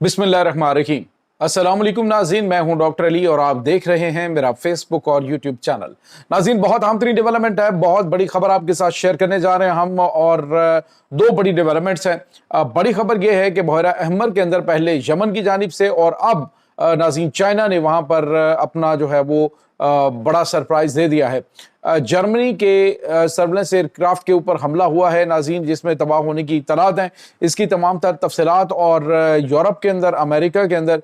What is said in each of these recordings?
बिस्मिल्लाहिर्रहमानिर्रहीम। अस्सलाम वालेकुम नाज़रीन, मैं हूं डॉक्टर अली और आप देख रहे हैं मेरा फेसबुक और यूट्यूब चैनल। नाज़रीन, बहुत अहम तरीन डेवलपमेंट है, बहुत बड़ी खबर आपके साथ शेयर करने जा रहे हैं हम और दो बड़ी डेवलपमेंट्स हैं। बड़ी खबर यह है कि बहरा अहमर के अंदर पहले यमन की जानिब से और अब नाज़रीन चाइना ने वहां पर अपना जो है वो बड़ा सरप्राइज दे दिया है। जर्मनी के सर्वेलेंस एयरक्राफ्ट के ऊपर हमला हुआ है नाज़रीन, जिसमें तबाह होने की इत्तलात हैं। इसकी तमाम तर तफसीलात और यूरोप के अंदर, अमेरिका के अंदर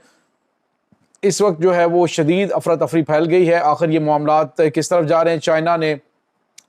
इस वक्त जो है वो शदीद अफरा तफरी फैल गई है। आखिर ये मामलात किस तरफ जा रहे हैं? चाइना ने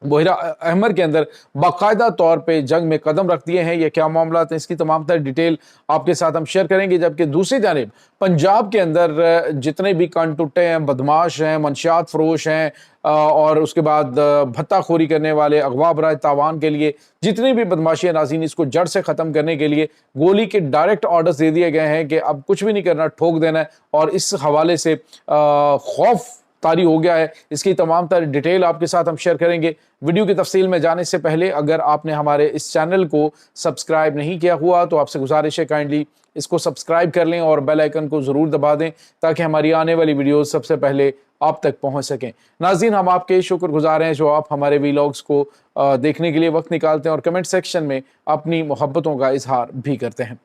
बहरा अहमर के अंदर बाकायदा तौर पे जंग में कदम रख दिए हैं। ये क्या मामला है, इसकी तमाम तर डिटेल आपके साथ हम शेयर करेंगे। जबकि दूसरी जानिब पंजाब के अंदर जितने भी कान टुट्टे हैं, बदमाश हैं, मंशियात फरोश हैं और उसके बाद भत्ताखोरी करने वाले, अगवा बराए तावान के लिए जितनी भी बदमाशी है नाज़रीन, इसको जड़ से ख़त्म करने के लिए गोली के डायरेक्ट ऑर्डर्स दे दिए गए हैं कि अब कुछ भी नहीं करना, ठोक देना है। और इस हवाले से खौफ तारी हो गया है। इसकी तमाम तर डिटेल आपके साथ हम शेयर करेंगे। वीडियो की तफसील में जाने से पहले अगर आपने हमारे इस चैनल को सब्सक्राइब नहीं किया हुआ तो आपसे गुजारिश है काइंडली इसको सब्सक्राइब कर लें और बेल आइकन को ज़रूर दबा दें ताकि हमारी आने वाली वीडियो सबसे पहले आप तक पहुंच सकें। नाज़रीन, हम आपके शुक्रगुजार हैं जो आप हमारे वीलॉग्स को देखने के लिए वक्त निकालते हैं और कमेंट सेक्शन में अपनी मोहब्बतों का इजहार भी करते हैं।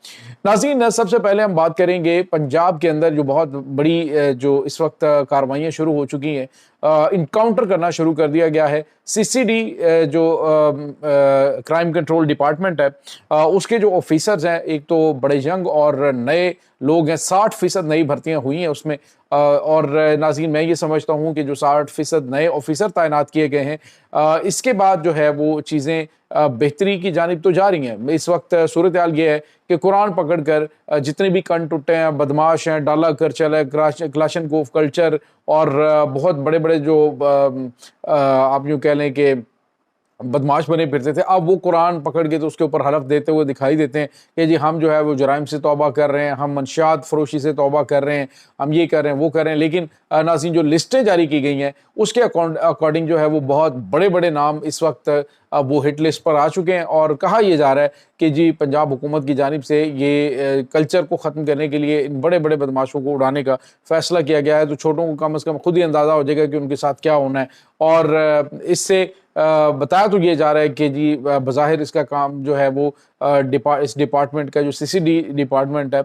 नाज़रीन, सबसे पहले हम बात करेंगे पंजाब के अंदर जो बहुत बड़ी जो इस वक्त कार्रवाइयाँ शुरू हो चुकी हैं, इनकाउंटर करना शुरू कर दिया गया है। सीसीडी जो क्राइम कंट्रोल डिपार्टमेंट है उसके जो ऑफिसर्स हैं, एक तो बड़े यंग और नए लोग हैं, 60% नई भर्तियां हुई हैं उसमें। और नाज़रीन, मैं ये समझता हूँ कि जो 60% नए ऑफिसर तैनात किए गए हैं, इसके बाद जो है वो चीज़ें बेहतरी की जानिब तो जा रही हैं। इस वक्त सूरत हाल ये है कि कुरान पकड़ कर जितने भी कन टुट्टे हैं, बदमाश हैं, डाला कल्चर है, क्लाशनकोफ कल्चर और बहुत बड़े बड़े जो आप यूँ कह लें कि बदमाश बने फिरते थे, अब वो कुरान पकड़ के तो उसके ऊपर हलफ देते हुए दिखाई देते हैं कि जी हम जो है वो जुराइम से तौबा कर रहे हैं, हम मंशियात फरोशी से तौबा कर रहे हैं, हम ये कर रहे हैं, वो कर रहे हैं। लेकिन नाज़रीन, जो लिस्टें जारी की गई हैं उसके अकॉर्डिंग जो है वो बहुत बड़े बड़े नाम इस वक्त वो हिट लिस्ट पर आ चुके हैं। और कहा यह जा रहा है कि जी पंजाब हुकूमत की जानिब से ये कल्चर को ख़त्म करने के लिए इन बड़े बड़े बदमाशों को उड़ाने का फ़ैसला किया गया है। तो छोटों को कम अज़ कम खुद ही अंदाज़ा हो जाएगा कि उनके साथ क्या होना है। और इससे बताया तो ये जा रहा है कि जी बज़ाहिर इसका काम जो है वो इस डिपार्टमेंट का जो सीसीडी डिपार्टमेंट है,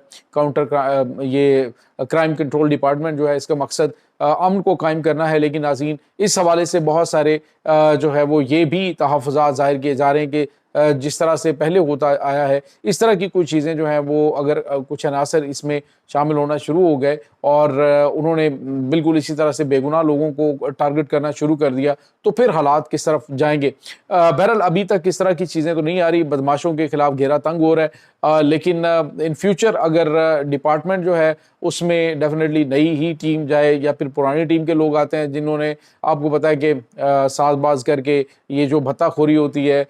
ये क्राइम कंट्रोल डिपार्टमेंट जो है, इसका मकसद अमन को कायम करना है। लेकिन नाज़रीन, इस हवाले से बहुत सारे जो है वो ये भी तहफ़्फ़ुज़ात ज़ाहिर किए जा रहे हैं कि जिस तरह से पहले होता आया है इस तरह की कुछ चीज़ें जो हैं वो अगर कुछ अनासर इसमें शामिल होना शुरू हो गए और उन्होंने बिल्कुल इसी तरह से बेगुनाह लोगों को टारगेट करना शुरू कर दिया तो फिर हालात किस तरफ जाएंगे। बहरहाल अभी तक इस तरह की चीज़ें तो नहीं आ रही, बदमाशों के खिलाफ घेरा तंग हो रहा है। लेकिन इन फ्यूचर अगर डिपार्टमेंट जो है उसमें डेफिनेटली नई ही टीम जाए या फिर पुरानी टीम के लोग आते हैं जिन्होंने आपको पता है कि साजबाज करके ये जो भत्ताखोरी होती है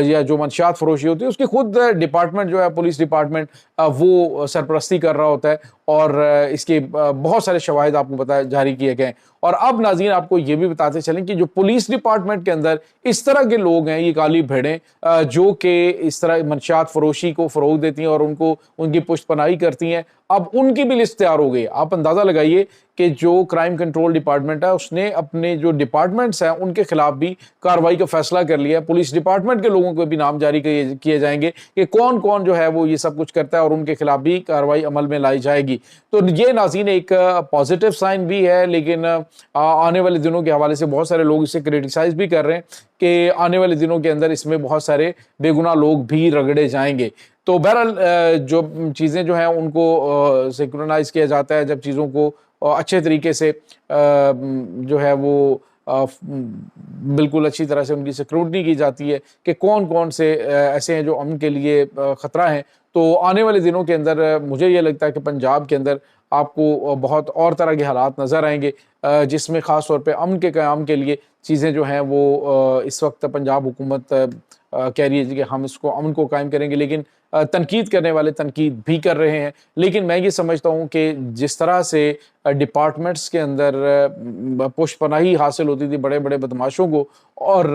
या जो मंशियात फरोशी होती है उसकी खुद डिपार्टमेंट जो है, पुलिस डिपार्टमेंट, वो सरपरस्ती कर रहा होता है और इसके बहुत सारे शवाहिद आपको पता है जारी किए गए। और अब नाज़रीन आपको ये भी बताते चलें कि जो पुलिस डिपार्टमेंट के अंदर इस तरह के लोग हैं, ये काली भेड़ें जो कि इस तरह मंशियात फरोशी को फ़रोग देती हैं और उनको उनकी पुष्ट पनाही करती हैं, अब उनकी भी लिस्ट तैयार हो गई। आप अंदाज़ा लगाइए कि जो क्राइम कंट्रोल डिपार्टमेंट है उसने अपने जो डिपार्टमेंट्स हैं उनके खिलाफ भी कार्रवाई का फैसला कर लिया है। पुलिस डिपार्टमेंट के लोगों को भी नाम जारी किए जाएंगे कि कौन कौन जो है वो ये सब कुछ करता है और उनके खिलाफ भी कार्रवाई अमल में लाई जाएगी। तो ये नाज़रीन एक पॉजिटिव साइन भी है, लेकिन आने वाले दिनों के हवाले से बहुत सारे लोग इसे क्रिटिसाइज भी कर रहे हैं कि आने वाले दिनों के अंदर इसमें बहुत सारे बेगुनाह लोग भी रगड़े जाएंगे। तो बहरहाल जो चीज़ें जो हैं उनको सिंक्रोनाइज किया जाता है, जब चीज़ों को अच्छे तरीके से जो है वो बिल्कुल अच्छी तरह से उनकी स्क्रूटनी की जाती है कि कौन कौन से ऐसे हैं जो अमन के लिए ख़तरा हैं। तो आने वाले दिनों के अंदर मुझे ये लगता है कि पंजाब के अंदर आपको बहुत और तरह के हालात नज़र आएंगे जिसमें ख़ास तौर पे अमन के क़याम के लिए चीज़ें जो हैं वो इस वक्त पंजाब हुकूमत कह रही है कि हम इसको अमन को कायम करेंगे। लेकिन تنقید کرنے والے تنقید بھی کر رہے ہیں، لیکن میں یہ سمجھتا ہوں کہ جس طرح سے ڈپارٹمنٹس کے اندر پوش پناہی حاصل ہوتی تھی بڑے بڑے بدماشوں کو، اور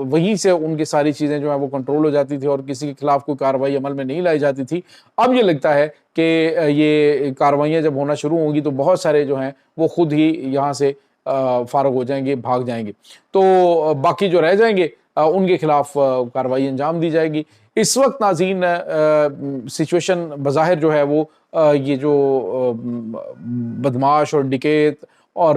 وہیں سے ان کی ساری چیزیں جو ہیں وہ کنٹرول ہو جاتی تھی اور کسی کے خلاف کوئی کارروائی عمل میں نہیں لائی جاتی تھی، اب یہ لگتا ہے کہ یہ کارروائیاں جب ہونا شروع ہوں گی تو بہت سارے جو ہیں وہ خود ہی یہاں سے فارغ ہو جائیں گے، بھاگ جائیں گے، تو باقی جو رہ جائیں گے ان کے خلاف کارروائی انجام دی جائے گی۔ اس وقت ناظرین سچویشن بظاہر جو ہے وہ یہ جو بدماش اور ڈکیت اور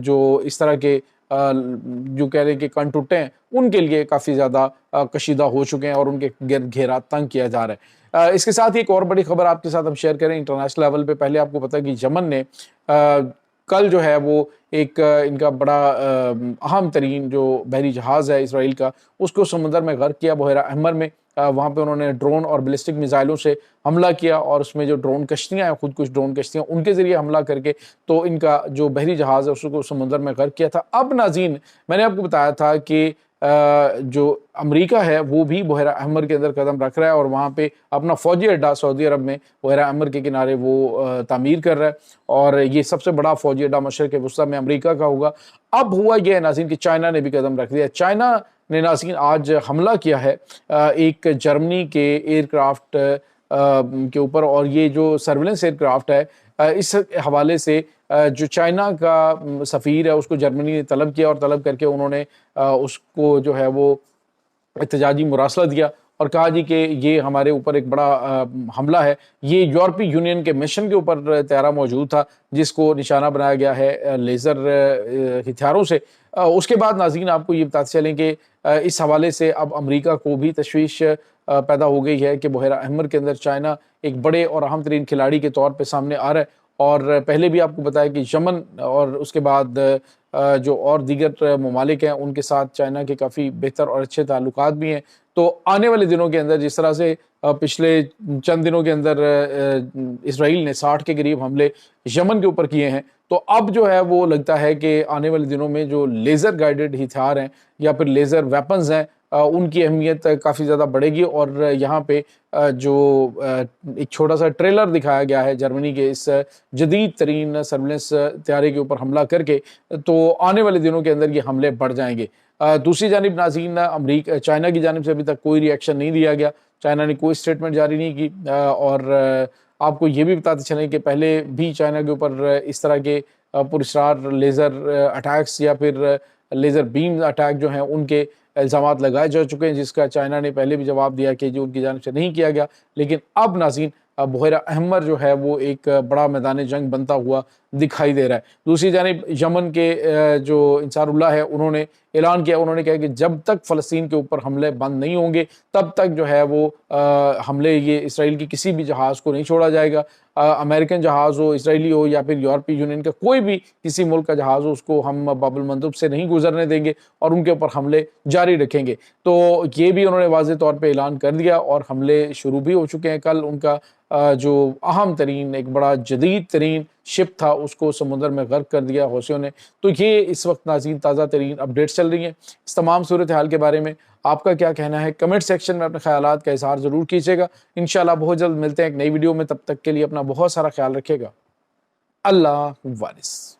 جو اس طرح کے جو کہہ رہے ہیں کہ کن ٹوٹے ہیں، ان کے لیے کافی زیادہ کشیدہ ہو چکے ہیں اور ان کے گرد گھیرا تنگ کیا جا رہا ہے۔ اس کے ساتھ ایک اور بڑی خبر آپ کے ساتھ ہم شیئر کریں انٹرنیشنل لیول پہ۔ پہلے آپ کو پتہ ہے کہ یمن نے کل جو ہے وہ ایک ان کا بڑا اہم ترین جو بحری جہاز ہے اسرائیل کا، اس کو سمندر میں غرق کیا بحیرہ احمر میں۔ وہاں پہ انہوں نے ڈرون اور بیلسٹک میزائلوں سے حملہ کیا اور اس میں جو ڈرون کشتیاں ہیں، خود کش ڈرون کشتیاں، ان کے ذریعے حملہ کر کے تو ان کا جو بحری جہاز ہے اس کو سمندر میں غرق کیا تھا۔ اب ناظرین میں نے آپ کو بتایا تھا کہ جو امریکہ ہے وہ بھی بحیرہ احمر کے اندر قدم رکھ رہا ہے اور وہاں پہ اپنا فوجی اڈہ سعودی عرب میں بحیرہ احمر کے کنارے وہ تعمیر کر رہا ہے، اور یہ سب سے بڑا فوجی اڈہ مشرق وسطیٰ میں امریکہ کا ہوگا۔ اب ہوا یہ ہے ناظرین کہ چائنا نے بھی قدم رکھ دیا۔ چائنا نے ناظرین آج حملہ کیا ہے ایک جرمنی کے ایئر کرافٹ کے اوپر، اور یہ جو سرویلنس ایئر کرافٹ ہے اس حوالے سے جو چائنا کا سفیر ہے اس کو جرمنی نے طلب کیا، اور طلب کر کے انہوں نے اس کو جو ہے وہ احتجاجی مراسلہ دیا اور کہا جی کہ یہ ہمارے اوپر ایک بڑا حملہ ہے۔ یہ یورپی یونین کے مشن کے اوپر طیارہ موجود تھا جس کو نشانہ بنایا گیا ہے لیزر ہتھیاروں سے۔ اس کے بعد ناظرین آپ کو یہ بتاتے چلیں کہ اس حوالے سے اب امریکہ کو بھی تشویش پیدا ہو گئی ہے کہ بحیرہ احمر کے اندر چائنا ایک بڑے اور اہم ترین کھلاڑی کے طور پہ سامنے آ رہا ہے، اور پہلے بھی آپ کو بتایا کہ یمن اور اس کے بعد جو اور دیگر ممالک ہیں ان کے ساتھ چائنا کے کافی بہتر اور اچھے تعلقات بھی ہیں۔ تو آنے والے دنوں کے اندر جس طرح سے پچھلے چند دنوں کے اندر اسرائیل نے 60 کے قریب حملے یمن کے اوپر کیے ہیں، تو اب جو ہے وہ لگتا ہے کہ آنے والے دنوں میں جو لیزر گائیڈڈ ہتھیار ہیں یا پھر لیزر ویپنز ہیں ان کی اہمیت کافی زیادہ بڑھے گی۔ اور یہاں پہ جو ایک چھوٹا سا ٹریلر دکھایا گیا ہے جرمنی کے اس جدید ترین سرویلنس طیارے کے اوپر حملہ کر کے، تو آنے والے دنوں کے اندر یہ حملے بڑھ جائیں گے۔ دوسری جانب ناظرین چائنا کی جانب سے ابھی تک کوئی ری ایکشن نہیں دیا گیا، چائنا نے کوئی سٹیٹمنٹ جاری نہیں کی، اور آپ کو یہ بھی بتاتے چلیں کہ پہلے بھی چائنا کے اوپر اس طرح کے پراسرار لیزر اٹیکس یا پھر لیزر بیم اٹیک جو ہیں ان کے الزامات لگائے جا چکے ہیں، جس کا چائنا نے پہلے بھی جواب دیا کہ جو ان کی جانب سے نہیں کیا گیا۔ لیکن اب ناظرین بحیرہ احمر جو ہے وہ ایک بڑا میدان جنگ بنتا ہوا دکھائی دے رہا ہے۔ دوسری جانب یمن کے جو انصار اللہ ہے انہوں نے اعلان کیا، انہوں نے کہا کہ جب تک فلسطین کے اوپر حملے بند نہیں ہوں گے تب تک جو ہے وہ حملے یہ اسرائیل کی کسی بھی جہاز کو نہیں چھوڑا جائے گا۔ امریکن جہاز ہو، اسرائیلی ہو یا پھر یورپی یونین کا کوئی بھی کسی ملک کا جہاز ہو، اس کو ہم باب المندب سے نہیں گزرنے دیں گے اور ان کے اوپر حملے جاری رکھیں گے۔ تو یہ بھی انہوں نے واضح طور پہ اعلان کر دیا اور حملے شروع بھی ہو چکے ہیں۔ کل ان کا جو اہم ترین ایک بڑا جدید ترین شپ تھا اس کو سمندر میں غرق کر دیا حوثیوں نے۔ تو یہ اس وقت ناظرین تازہ ترین اپڈیٹس چل رہی ہیں۔ اس تمام صورتحال کے بارے میں آپ کا کیا کہنا ہے؟ کمنٹ سیکشن میں اپنے خیالات کا اظہار ضرور کیجیے گا۔ انشاءاللہ بہت جلد ملتے ہیں ایک نئی ویڈیو میں، تب تک کے لیے اپنا بہت سارا خیال رکھیے گا۔ اللہ حافظ۔